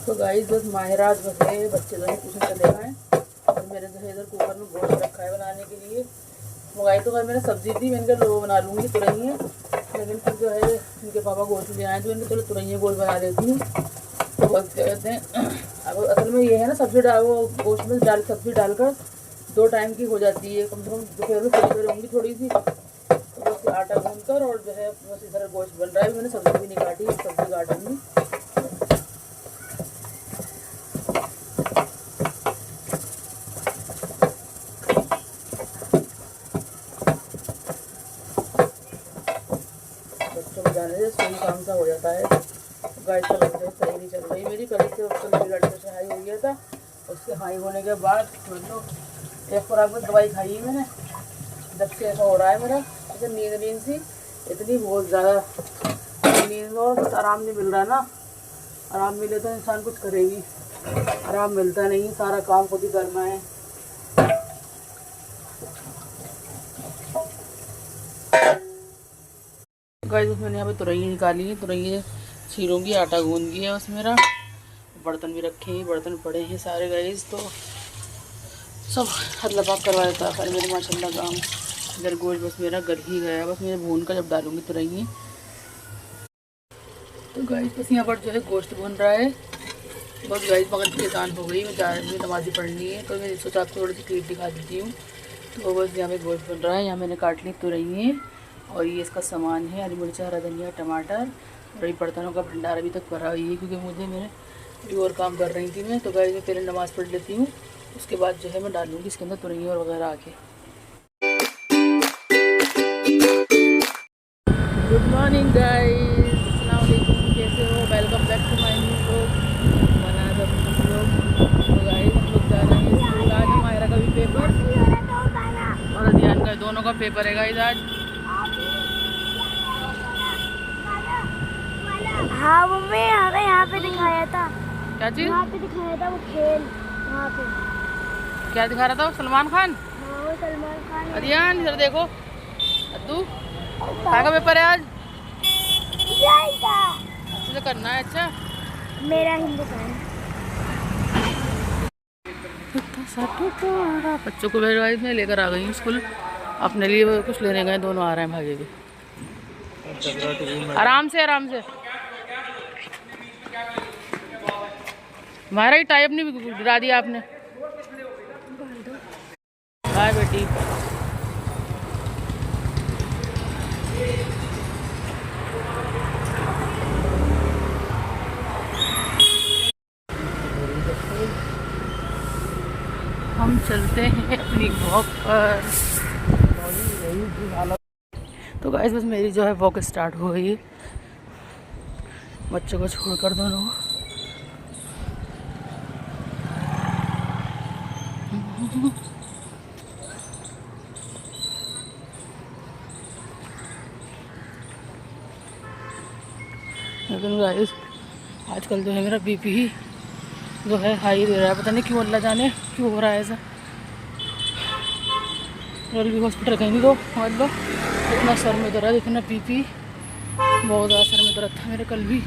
तो गाइस बस माहिराज बस है, बच्चे जो है ट्यूशन चले गए और मेरे जो है इधर कुकर में गोश्त रखा है बनाने के लिए। मंगाई तो घर मैंने सब्जी थी, मैंने कहा लो बना लूँगी तुरई है, लेकिन फिर जो है इनके पापा गोश्त ले आए तो मैंने चलो तुरई गोश्त बना लेती हूँ। तो बस क्या कहते हैं, अब असल में ये है ना सब्जी डाल वो गोश्त में डाल सब्जी डालकर 2 टाइम की हो जाती है, कम से कम दोपहर में फ्री रहूँगी थोड़ी सी। तो बस आटा गूँध कर और जो है बस इधर गोश्त बन रहा है। मैंने सब्जी भी नहीं काटी, सब्जी काटूँगी। बच्चों को जाने से सही काम सा हो जाता है। गाइस का लड़का सही नहीं चल रही मेरी, कल से उसका मेरी लड़के से हाई हो गया था। उसके हाई होने के बाद मतलब एक खुराक में दवाई खाई है मैंने, जब से ऐसा हो रहा है मेरा। ऐसे नींद सी इतनी बहुत ज़्यादा नींद में, और कुछ आराम नहीं मिल रहा ना। आराम मिले तो इंसान कुछ करेगी, आराम मिलता नहीं, सारा काम खुद ही करना है। गाइस मैंने यहाँ पे तुरई निकाली है, तुरई छीलूँगी, आटा गूंद है बस मेरा। बर्तन भी रखे हैं, बर्तन पड़े हैं सारे गाइस, तो सब हदलपाक करवा देता है मेरे माशाल्लाह काम। इधर गोश्त बस मेरा गल ही गया, बस मैं भून कर जब डालूँगी तुरई। तो गाइस बस यहाँ पर जो है गोश्त भून रहा है। बस गाइस मगज की अज़ान हो गई, मैं जा रही हूँ, नमाज़ी पढ़नी है, तो मैं सोचा आपको थोड़ी सी क्लिप दिखा देती हूँ। तो बस यहाँ पे गोश्त बन रहा है, यहाँ मैंने काट ली तुरई और ये इसका सामान है, हरी मिर्च, हरा धनिया, टमाटर। और ये बर्तनों का भंडार अभी तक भरा हुई है क्योंकि मुझे मेरे भी और काम कर रही थी मैं। तो गाइस मैं पहले नमाज़ पढ़ लेती हूँ, उसके बाद जो है मैं डालूँगी इसके अंदर तुरई और वगैरह आके। गुड मॉर्निंग गाइस, अस्सलाम वालेकुम, कैसे हो? Welcome back to my new vlog. बना जब हम लोग तो गाइस हम लोग जा रहे हैं स्कूल। आज हमारा का भी पेपर और अध्यान का दोनों का पेपर है गाइस आज। हाँ मम्मी यहाँ पे दिखाया था। क्या चीज़? यहाँ पे दिखाया था वो खेल, वहाँ पे क्या दिखा रहा था? वो सलमान खान। हाँ वो सलमान खान। अरियान इधर देखो, अद्दू काय का पेपर है आज? अच्छे से करना है। अच्छा मेरा हिंदुस्तान। बच्चों को मैं लेकर आ गई हूँ स्कूल, अपने लिए कुछ लेने गए, दोनों आ रहे हैं भागे के। आराम से आराम से। हमारा ही टाइप नहीं गिरा दिया आपने। हाय बेटी। हम चलते हैं अपनी वॉक पर। तो गाइस बस मेरी जो है वॉक स्टार्ट हो गई, बच्चों को छोड़कर दोनों। लेकिन गाइस आजकल जो है मेरा बीपी ही जो है हाई दे रहा है, पता नहीं क्यों, अल्लाह जाने क्यों हो रहा है ऐसा। कल भी हॉस्पिटल गई नहीं तो मतलब इतना सर में दर्द, इतना बीपी, बहुत ज़्यादा सर में दर्द था मेरे कल भी,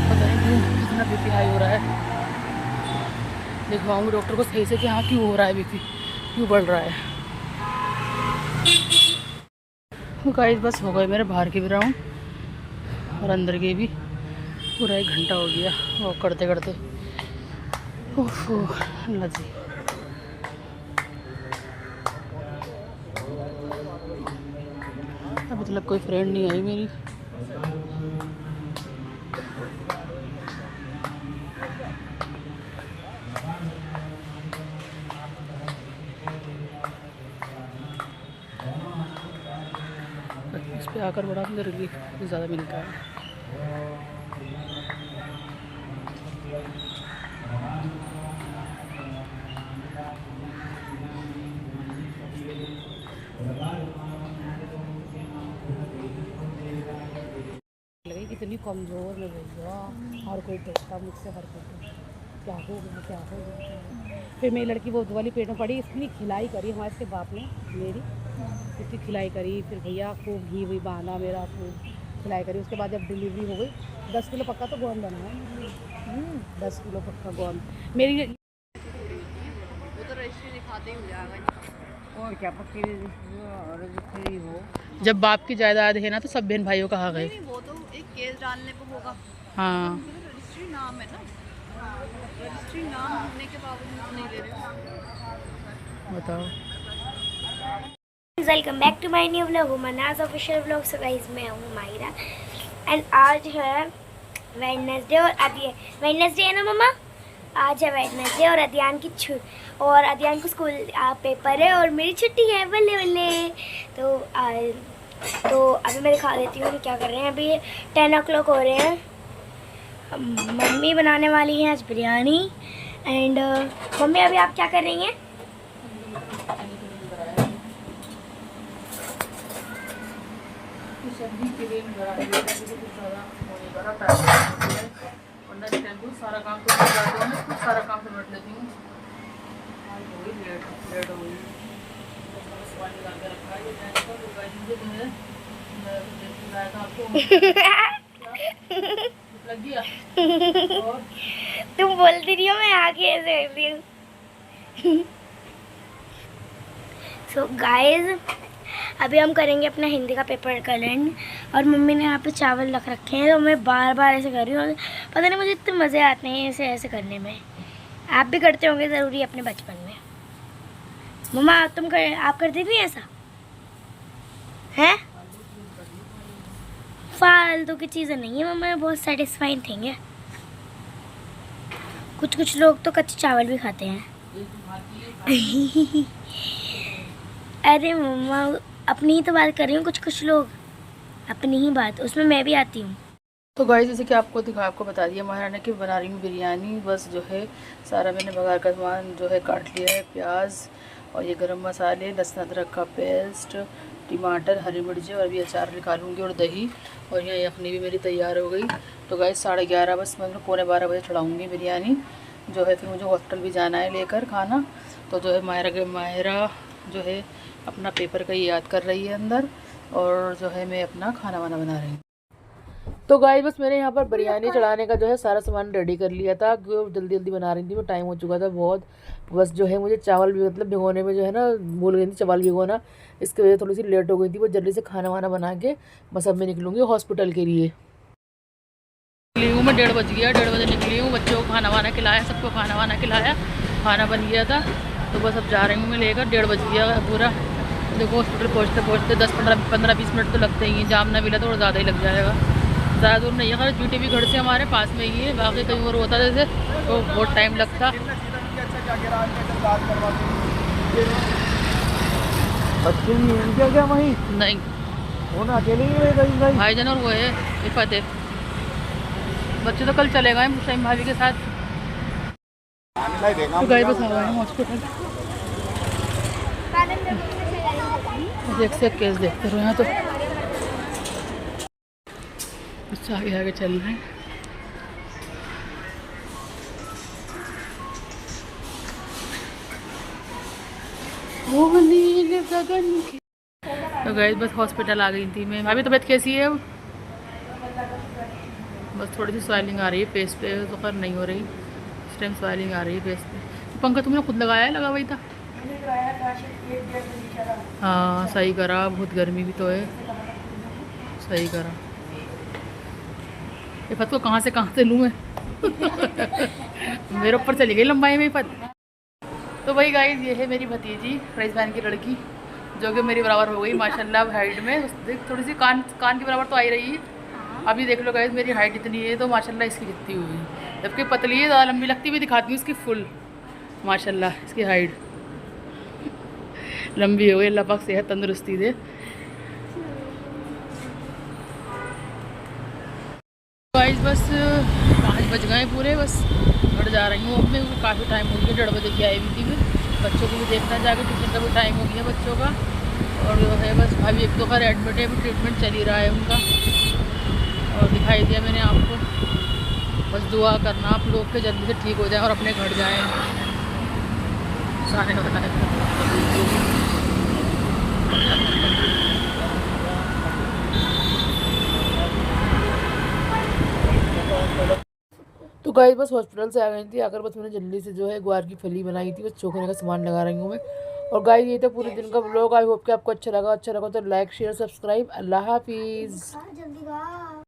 पता नहीं क्यों इतना बीपी हाई हो रहा है। दिखवाऊंगी डॉक्टर को सही से कि हाँ क्यों हो रहा है बीपी, क्यों बढ़ रहा है। तो गाइस बस हो गए मेरे बाहर के भी राउंड और अंदर के भी, पूरा 1 घंटा हो गया वॉक करते करते। ओहो अल्लाह जी। अभी तक कोई फ्रेंड नहीं आई मेरी। इस पे आकर बड़ा रिलीफ ज़्यादा मिलता है। लगी कितनी कमज़ोर में भैया, और कोई देखता मुझसे हर कोई क्या हो गया क्या हो गया। फिर मेरी लड़की वो वाली पेट में पड़ी, इतनी खिलाई करी हमारे इसके बाप ने मेरी, इतनी खिलाई करी। फिर भैया खूब घी भी बांधा मेरा खूब, खिलाया करी। उसके बाद जब डिलीवरी हो गई 10 किलो पक्का तो गोंद बना है। 10 किलो पक्का गोंद मेरी। वो तो रजिस्ट्री दिखाते ही हो जाएगा। और क्या पक्की रजिस्ट्री हो। जब बाप की जायदाद है ना तो सब बहन भाइयों का हक है। नहीं, वो तो एक केस डालने पे होगा। हाँ रजिस्ट्री नाम है ना, रजिस्ट्री नाम होने के बावजूद नहीं दे रहे। बताओ। Welcome back to my new vlog मनाज ऑफिशियल व्लॉग। सो गाइस मैं हूँ मायरा एंड आज है वेडनेसडे और वेडनेसडे है ना मम्मा। आज है वेडनेसडे और अदियान की और अदियान को स्कूल पेपर है और मेरी छुट्टी है बल्ले बल्ले। तो अभी मैं दिखा देती हूँ कि क्या कर रहे हैं। अभी 10 o'clock हो रहे हैं। मम्मी बनाने वाली हैं आज बिरयानी एंड मम्मी अभी आप क्या कर रही हैं? सब्जी के लिए सारा काम तो सारा काम तो बैठ लेती हूँ। लेट हो गई लग गया। तुम बोलती रही हो मैं आगे ऐसे कर रही हूँ। सो गाइस अभी हम करेंगे अपना हिंदी का पेपर कलेंड और मम्मी ने यहाँ पे चावल रख रखे हैं तो मैं बार बार ऐसे कर रही हूँ। पता नहीं मुझे इतने मज़े आते हैं ऐसे ऐसे करने में। आप भी करते होंगे ज़रूरी अपने बचपन में। मम्मा आप करती थी ऐसा हैं? फालतू की चीज़ें नहीं है मम्मा, बहुत सेटिस्फाइंग थिंग है। कुछ लोग तो कच्चे चावल भी खाते हैं। अरे मम्मा अपनी ही तो बात कर रही हूँ। कुछ लोग अपनी ही बात, उसमें मैं भी आती हूँ। तो गाइस जैसे कि आपको बता दिया महाराणा की बना रही हूँ बिरयानी। बस जो है सारा मैंने बघार का सामान जो है काट लिया है। प्याज और ये गरम मसाले, लहसुन अदरक का पेस्ट, टमाटर, हरी मिर्ची और अभी अचार निकालूंगी और दही। और यहाँ यखनी भी मेरी तैयार हो गई। तो गाइस 11:30 बस मैं 11:45 बजे चढ़ाऊँगी बिरयानी जो है। फिर मुझे हॉस्पिटल भी जाना है लेकर खाना। तो जो है मायरा जो है अपना पेपर का याद कर रही है अंदर और जो है मैं अपना खाना वाना बना रही हूँ। तो गाइस बस मैंने यहाँ पर बिरयानी चढ़ाने का जो है सारा सामान रेडी कर लिया था क्योंकि जल्दी बना रही थी मैं। टाइम हो चुका था बहुत। बस जो है मुझे चावल भी मतलब भिगोने में जो है ना भूल गई थी चावल भिगोना। इसकी वजह से थोड़ी सी लेट हो गई थी। वो जल्दी से खाना वाना बना के बस अब मैं निकलूँगी हॉस्पिटल के लिए। निकली हूँ मैं 1:30 बज गया। 1:30 बजे निकली हूँ। बच्चों को खाना वाना खिलाया, सबको खाना वाना खिलाया, खाना बन गया था। तो बस अब जा रही हूँ मैं लेकर। 1:30 बज गया पूरा। देखो हॉस्पिटल पहुँचते 10-15-20 मिनट तो लगते ही हैं। जाम ना मिला तो और ज़्यादा ही लग जाएगा। ज़्यादा दूर नहीं है, खैर GTB घर से हमारे पास में ही है। बाकी कहीं और होता जैसे तो बहुत टाइम लगता। क्या वहीं नहीं अकेले भाईजान और वो है इफ़त है। बच्चे तो कल चले गए मुस्लिम भाभी के साथ। तो गए बस आ गए हॉस्पिटल। एक से एक केस देखते रहो यहाँ तो कुछ आगे चल रहे हैं। तो गए बस हॉस्पिटल आ गई थी मैं। भाभी तबीयत कैसी है अब? बस थोड़ी सी स्वेलिंग आ रही है फेस पे, तो खैर नहीं हो रही। इस टाइम स्वेलिंग आ रही है फेस पे। तो पंखा तुमने खुद लगाया है? लगा वही था। हाँ सही करा, बहुत गर्मी भी तो है। सही करा। ये फत को कहाँ से लूँ मैं? मेरे ऊपर चली गई लंबाई में फत। तो वही गाइस ये है मेरी भतीजी राइस बहन की लड़की जो कि मेरी बराबर हो गई माशाल्लाह हाइट में। थोड़ी सी कान की बराबर तो आई रही है। अभी देख लो गाइस मेरी हाइट इतनी है तो माशाल्लाह इसकी कितनी हुई। जबकि पतली है, ज़्यादा लंबी लगती हुई दिखाती हूँ इसकी फुल। माशाल्लाह इसकी हाइट लंबी हो गई। अल्लाह पाक सेहत तंदुरुस्ती दे। गाइस बस 5 बज गए पूरे। बस घर जा रही हूँ अब मैं। काफ़ी टाइम हो गया, 1:30 बजे की आई हुई थी मैं। बच्चों को भी देखना जाके, ट्यूशन का भी टाइम हो गया बच्चों का। और जो है बस भाभी 1-2 बार एडमिट है, अभी ट्रीटमेंट चल ही रहा है उनका। और दिखाई दिया मैंने आपको। बस दुआ करना आप लोग के जल्दी से ठीक हो जाए और अपने घर जाएँ। सारे बताए तो गाइस बस हॉस्पिटल से आ गई थी, आकर बस मैंने जल्दी से जो है ग्वार की फली बनाई थी, बस चोखने का सामान लगा रही हूँ मैं। और गाइस ये तो पूरे दिन का व्लॉग, आई होप कि आपको अच्छा लगा तो लाइक शेयर सब्सक्राइब। अल्लाह हाफिज़। जल्दी